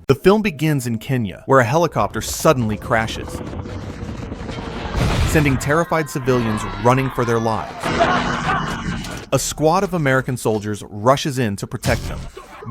The film begins in Kenya, where a helicopter suddenly crashes, sending terrified civilians running for their lives. A squad of American soldiers rushes in to protect them,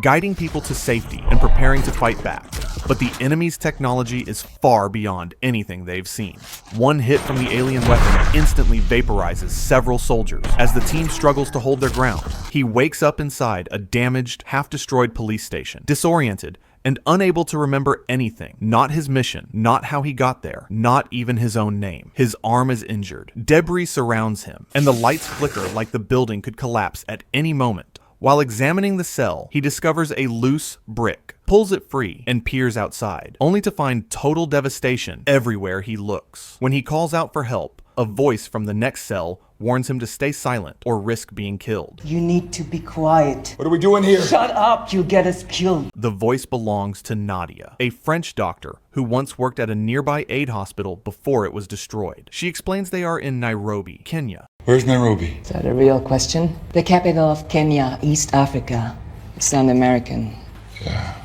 guiding people to safety and preparing to fight back. But the enemy's technology is far beyond anything they've seen. One hit from the alien weapon instantly vaporizes several soldiers. As the team struggles to hold their ground, he wakes up inside a damaged, half-destroyed police station, disoriented, and unable to remember anything. Not his mission, not how he got there, not even his own name. His arm is injured. Debris surrounds him, and the lights flicker like the building could collapse at any moment. While examining the cell, he discovers a loose brick, pulls it free, and peers outside, only to find total devastation everywhere he looks. When he calls out for help, a voice from the next cell warns him to stay silent or risk being killed. You need to be quiet. What are we doing here? Shut up, you'll get us killed. The voice belongs to Nadia, a French doctor who once worked at a nearby aid hospital before it was destroyed. She explains they are in Nairobi, Kenya. Where's Nairobi? Is that a real question? The capital of Kenya, East Africa. You sound American. Yeah,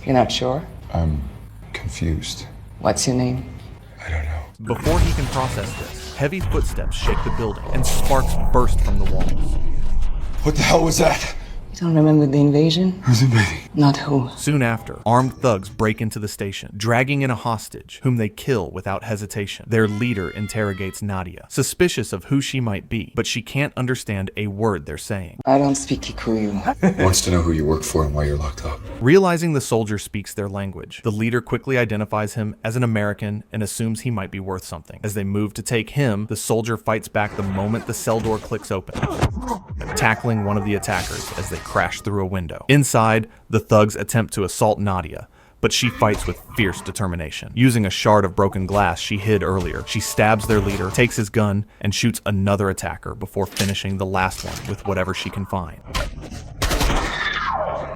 You're not sure? I'm confused. What's your name? I don't know. Before he can process this, heavy footsteps shake the building and sparks burst from the walls. What the hell was that? You don't remember the invasion? Who's invading? Not who. Soon after, armed thugs break into the station, dragging in a hostage, whom they kill without hesitation. Their leader interrogates Nadia, suspicious of who she might be, but she can't understand a word they're saying. I don't speak Kikuyu. Wants to know who you work for and why you're locked up. Realizing the soldier speaks their language, the leader quickly identifies him as an American and assumes he might be worth something. As they move to take him, the soldier fights back the moment the cell door clicks open, tackling one of the attackers as they crash through a window. Inside, the thugs attempt to assault Nadia, but she fights with fierce determination. Using a shard of broken glass she hid earlier, she stabs their leader, takes his gun, and shoots another attacker before finishing the last one with whatever she can find.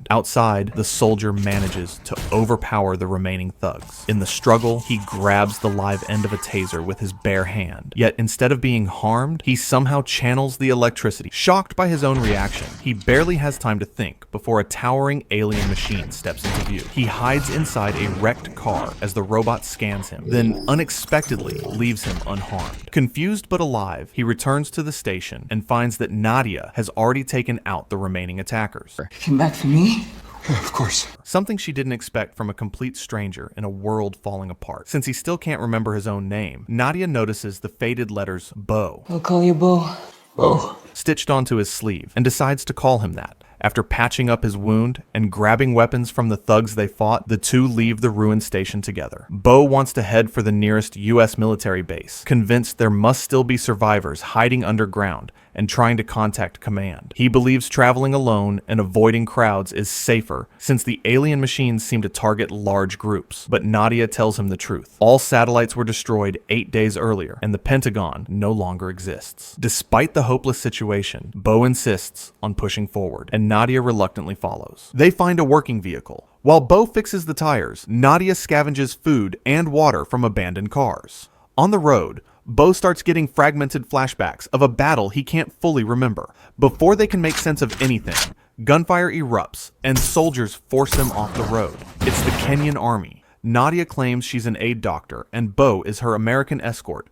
Outside, the soldier manages to overpower the remaining thugs. In the struggle, he grabs the live end of a taser with his bare hand. Yet instead of being harmed, he somehow channels the electricity. Shocked by his own reaction, he barely has time to think before a towering alien machine steps into view. He hides inside a wrecked car as the robot scans him, then unexpectedly leaves him unharmed. Confused but alive, he returns to the station and finds that Nadia has already taken out the remaining attackers. Came back for me? Yeah, of course. Something she didn't expect from a complete stranger in a world falling apart. Since he still can't remember his own name, Nadia notices the faded letters Bo I'll call you Bo. Oh. stitched onto his sleeve and decides to call him that. After patching up his wound and grabbing weapons from the thugs they fought, the two leave the ruined station together. Bo wants to head for the nearest US military base, convinced there must still be survivors hiding underground and trying to contact command. He believes traveling alone and avoiding crowds is safer since the alien machines seem to target large groups. But Nadia tells him the truth. All satellites were destroyed 8 days earlier, and the Pentagon no longer exists. Despite the hopeless situation, Bo insists on pushing forward, and Nadia reluctantly follows. They find a working vehicle. While Bo fixes the tires, Nadia scavenges food and water from abandoned cars. On the road, Bo starts getting fragmented flashbacks of a battle he can't fully remember. Before they can make sense of anything, gunfire erupts and soldiers force them off the road. It's the Kenyan army. Nadia claims she's an aid doctor and Bo is her American escort.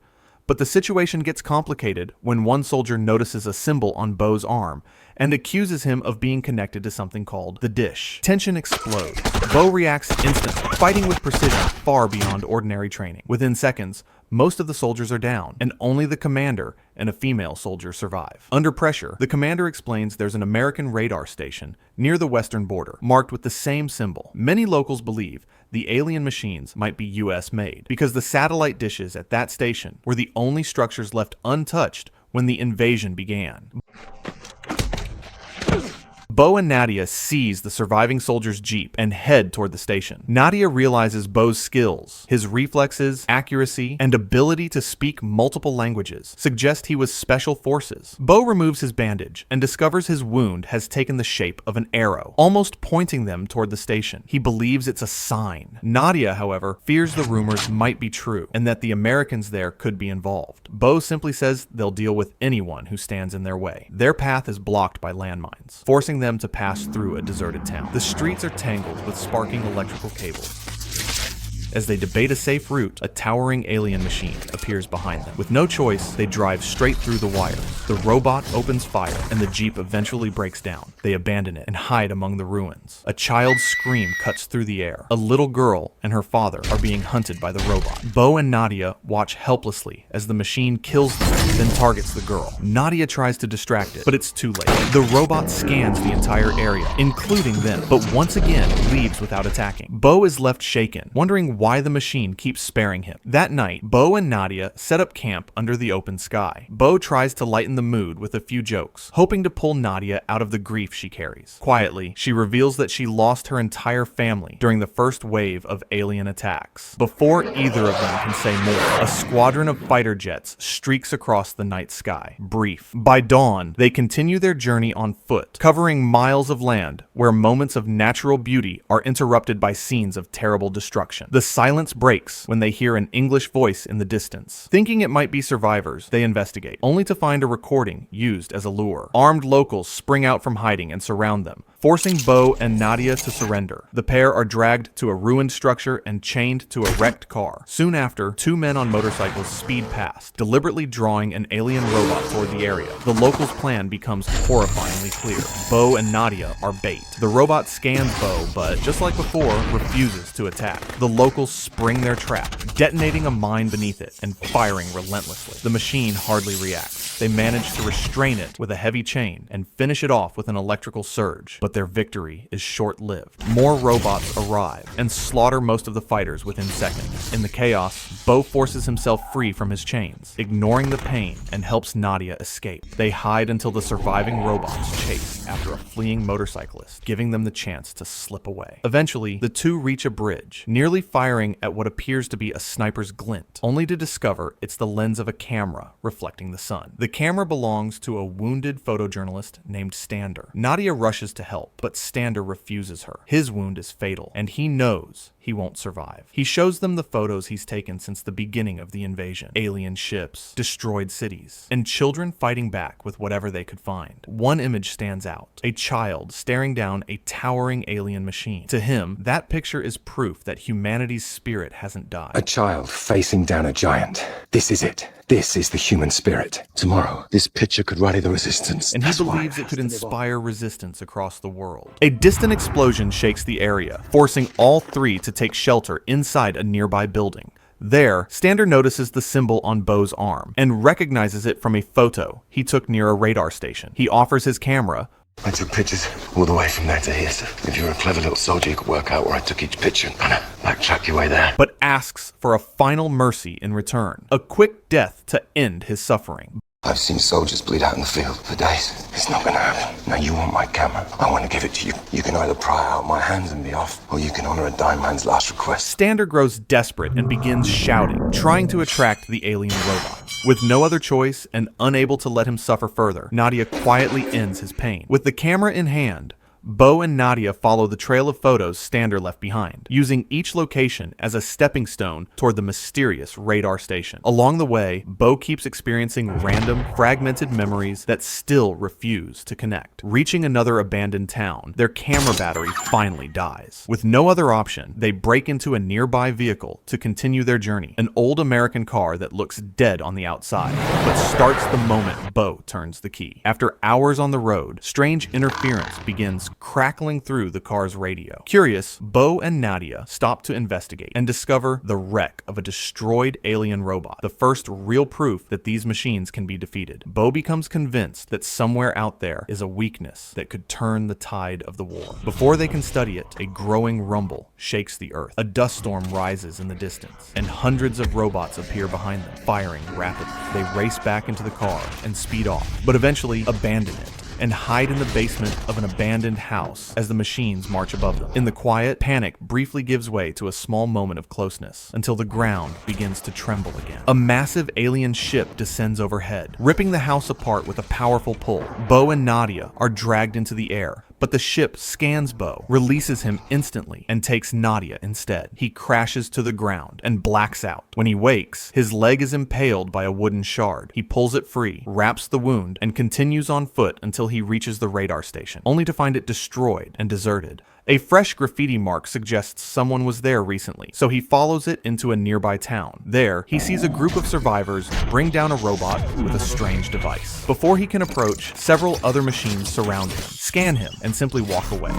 But the situation gets complicated when one soldier notices a symbol on Bo's arm and accuses him of being connected to something called the Dish. Tension explodes. Bo reacts instantly, fighting with precision far beyond ordinary training. Within seconds, most of the soldiers are down, and only the commander and a female soldier survive. Under pressure, the commander explains there's an American radar station near the western border, marked with the same symbol. Many locals believe the alien machines might be US made, because the satellite dishes at that station were the only structures left untouched when the invasion began. Bo and Nadia seize the surviving soldier's jeep and head toward the station. Nadia realizes Bo's skills, his reflexes, accuracy, and ability to speak multiple languages suggest he was special forces. Bo removes his bandage and discovers his wound has taken the shape of an arrow, almost pointing them toward the station. He believes it's a sign. Nadia, however, fears the rumors might be true and that the Americans there could be involved. Bo simply says they'll deal with anyone who stands in their way. Their path is blocked by landmines, forcing them to pass through a deserted town. The streets are tangled with sparking electrical cables. As they debate a safe route, a towering alien machine appears behind them. With no choice, they drive straight through the wires. The robot opens fire, and the jeep eventually breaks down. They abandon it and hide among the ruins. A child's scream cuts through the air. A little girl and her father are being hunted by the robot. Bo and Nadia watch helplessly as the machine kills them, then targets the girl. Nadia tries to distract it, but it's too late. The robot scans the entire area, including them, but once again leaves without attacking. Bo is left shaken, wondering why the machine keeps sparing him. That night, Bo and Nadia set up camp under the open sky. Bo tries to lighten the mood with a few jokes, hoping to pull Nadia out of the grief she carries. Quietly, she reveals that she lost her entire family during the first wave of alien attacks. Before either of them can say more, a squadron of fighter jets streaks across the night sky. Brief. By dawn, they continue their journey on foot, covering miles of land where moments of natural beauty are interrupted by scenes of terrible destruction. The silence breaks when they hear an English voice in the distance. Thinking it might be survivors, they investigate, only to find a recording used as a lure. Armed locals spring out from hiding and surround them, forcing Bo and Nadia to surrender. The pair are dragged to a ruined structure and chained to a wrecked car. Soon after, two men on motorcycles speed past, deliberately drawing an alien robot toward the area. The locals' plan becomes horrifyingly clear. Bo and Nadia are bait. The robot scans Bo, but just like before, refuses to attack. The locals spring their trap, detonating a mine beneath it and firing relentlessly. The machine hardly reacts. They manage to restrain it with a heavy chain and finish it off with an electrical surge, but their victory is short-lived. More robots arrive and slaughter most of the fighters within seconds. In the chaos, Bo forces himself free from his chains, ignoring the pain, and helps Nadia escape. They hide until the surviving robots chase after a fleeing motorcyclist, giving them the chance to slip away. Eventually, the two reach a bridge, nearly firing at what appears to be a sniper's glint, only to discover it's the lens of a camera reflecting the sun. The camera belongs to a wounded photojournalist named Stander. Nadia rushes to help, but Stander refuses her. His wound is fatal, and he knows he won't survive. He shows them the photos he's taken since the beginning of the invasion. Alien ships, destroyed cities, and children fighting back with whatever they could find. One image stands out, a child staring down a towering alien machine. To him, that picture is proof that humanity's spirit hasn't died. A child facing down a giant. This is it. This is the human spirit. Tomorrow, this picture could rally the resistance. And he believes it could inspire resistance across the world. A distant explosion shakes the area, forcing all three to take shelter inside a nearby building. There, Stander notices the symbol on Bo's arm and recognizes it from a photo he took near a radar station. He offers his camera. I took pictures all the way from there to here, sir. If you're a clever little soldier, you could work out where I took each picture and kind of backtrack your way there. But asks for a final mercy in return, a quick death to end his suffering. I've seen soldiers bleed out in the field for days. It's not gonna happen. Now you want my camera. I want to give it to you. You can either pry out my hands and be off, or you can honor a dying man's last request. Stander grows desperate and begins shouting, trying to attract the alien robot. With no other choice and unable to let him suffer further, Nadia quietly ends his pain. With the camera in hand, Bo and Nadia follow the trail of photos Stander left behind, using each location as a stepping stone toward the mysterious radar station. Along the way, Bo keeps experiencing random, fragmented memories that still refuse to connect. Reaching another abandoned town, their camera battery finally dies. With no other option, they break into a nearby vehicle to continue their journey, an old American car that looks dead on the outside, but starts the moment Bo turns the key. After hours on the road, strange interference begins crackling through the car's radio. Curious, Bo and Nadia stop to investigate and discover the wreck of a destroyed alien robot, the first real proof that these machines can be defeated. Bo becomes convinced that somewhere out there is a weakness that could turn the tide of the war. Before they can study it, a growing rumble shakes the earth. A dust storm rises in the distance, and hundreds of robots appear behind them, firing rapidly. They race back into the car and speed off, but eventually abandon it and hide in the basement of an abandoned house as the machines march above them. In the quiet, panic briefly gives way to a small moment of closeness until the ground begins to tremble again. A massive alien ship descends overhead, ripping the house apart with a powerful pull. Bo and Nadia are dragged into the air, but the ship scans Bo, releases him instantly, and takes Nadia instead. He crashes to the ground and blacks out. When he wakes, his leg is impaled by a wooden shard. He pulls it free, wraps the wound, and continues on foot until he reaches the radar station, only to find it destroyed and deserted. A fresh graffiti mark suggests someone was there recently, so he follows it into a nearby town. There, he sees a group of survivors bring down a robot with a strange device. Before he can approach, several other machines surround him, scan him, and simply walk away.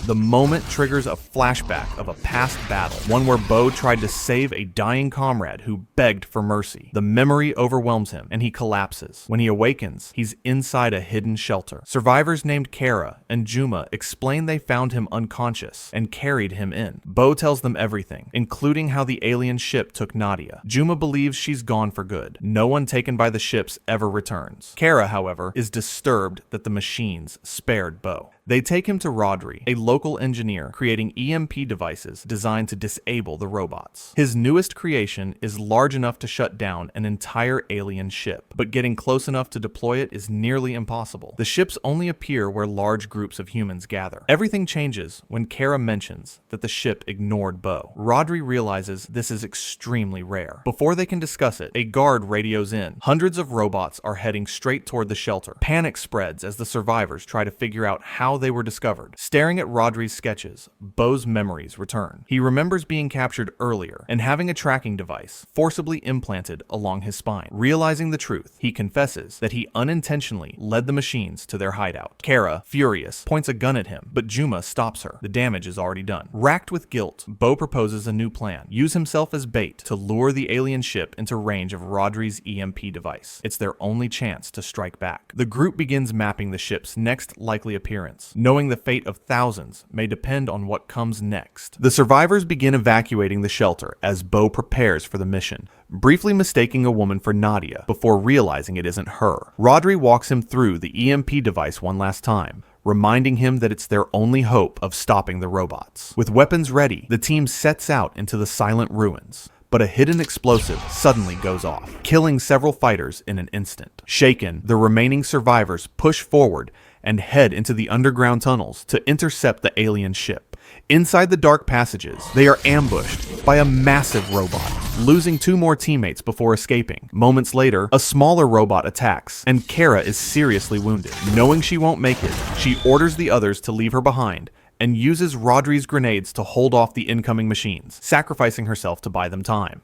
The moment triggers a flashback of a past battle, one where Bo tried to save a dying comrade who begged for mercy. The memory overwhelms him, and he collapses. When he awakens, he's inside a hidden shelter. Survivors named Kara and Juma explain they found him unconscious and carried him in. Bo tells them everything, including how the alien ship took Nadia. Juma believes she's gone for good. No one taken by the ships ever returns. Kara, however, is disturbed that the machines spared Bo. They take him to Roderick, a local engineer creating EMP devices designed to disable the robots. His newest creation is large enough to shut down an entire alien ship, but getting close enough to deploy it is nearly impossible. The ships only appear where large groups of humans gather. Everything changes when Kara mentions that the ship ignored Bo. Roderick realizes this is extremely rare. Before they can discuss it, a guard radios in. Hundreds of robots are heading straight toward the shelter. Panic spreads as the survivors try to figure out how they were discovered. Staring at Roderick's sketches, Bo's memories return. He remembers being captured earlier and having a tracking device forcibly implanted along his spine. Realizing the truth, he confesses that he unintentionally led the machines to their hideout. Kara, furious, points a gun at him, but Juma stops her. The damage is already done. Racked with guilt, Bo proposes a new plan. Use himself as bait to lure the alien ship into range of Roderick's EMP device. It's their only chance to strike back. The group begins mapping the ship's next likely appearance, knowing the fate of thousands may depend on what comes next. The survivors begin evacuating the shelter as Bo prepares for the mission, briefly mistaking a woman for Nadia before realizing it isn't her. Roderick walks him through the EMP device one last time, reminding him that it's their only hope of stopping the robots. With weapons ready, the team sets out into the silent ruins. But a hidden explosive suddenly goes off, killing several fighters in an instant. Shaken, the remaining survivors push forward and head into the underground tunnels to intercept the alien ship. Inside the dark passages, they are ambushed by a massive robot, losing 2 more teammates before escaping. Moments later, a smaller robot attacks, and Kara is seriously wounded. Knowing she won't make it, she orders the others to leave her behind and uses Roderick's grenades to hold off the incoming machines, sacrificing herself to buy them time.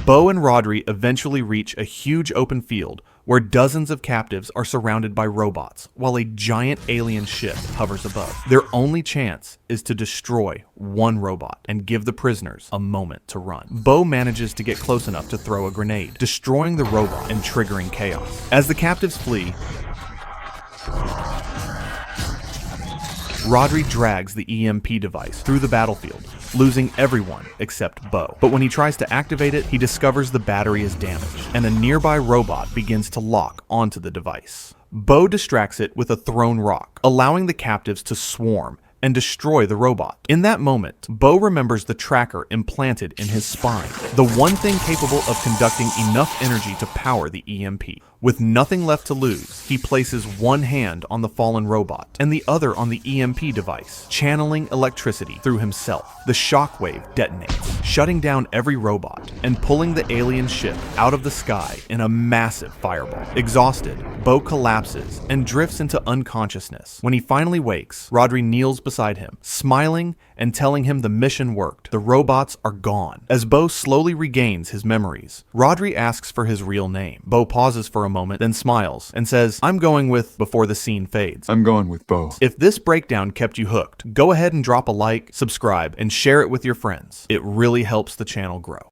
Bo and Roderick eventually reach a huge open field where dozens of captives are surrounded by robots, while a giant alien ship hovers above. Their only chance is to destroy one robot and give the prisoners a moment to run. Bo manages to get close enough to throw a grenade, destroying the robot and triggering chaos. As the captives flee, Roderick drags the EMP device through the battlefield, losing everyone except Bo. But when he tries to activate it, he discovers the battery is damaged, and a nearby robot begins to lock onto the device. Bo distracts it with a thrown rock, allowing the captives to swarm and destroy the robot. In that moment, Bo remembers the tracker implanted in his spine, the one thing capable of conducting enough energy to power the EMP. With nothing left to lose, he places one hand on the fallen robot and the other on the EMP device, channeling electricity through himself. The shockwave detonates, shutting down every robot and pulling the alien ship out of the sky in a massive fireball. Exhausted, Bo collapses and drifts into unconsciousness. When he finally wakes, Roderick kneels beside him, smiling and telling him the mission worked. The robots are gone. As Bo slowly regains his memories, Roderick asks for his real name. Bo pauses for a moment, then smiles and says, "I'm going with," before the scene fades. I'm going with Bo. If this breakdown kept you hooked, go ahead and drop a like, subscribe, and share it with your friends. It really helps the channel grow.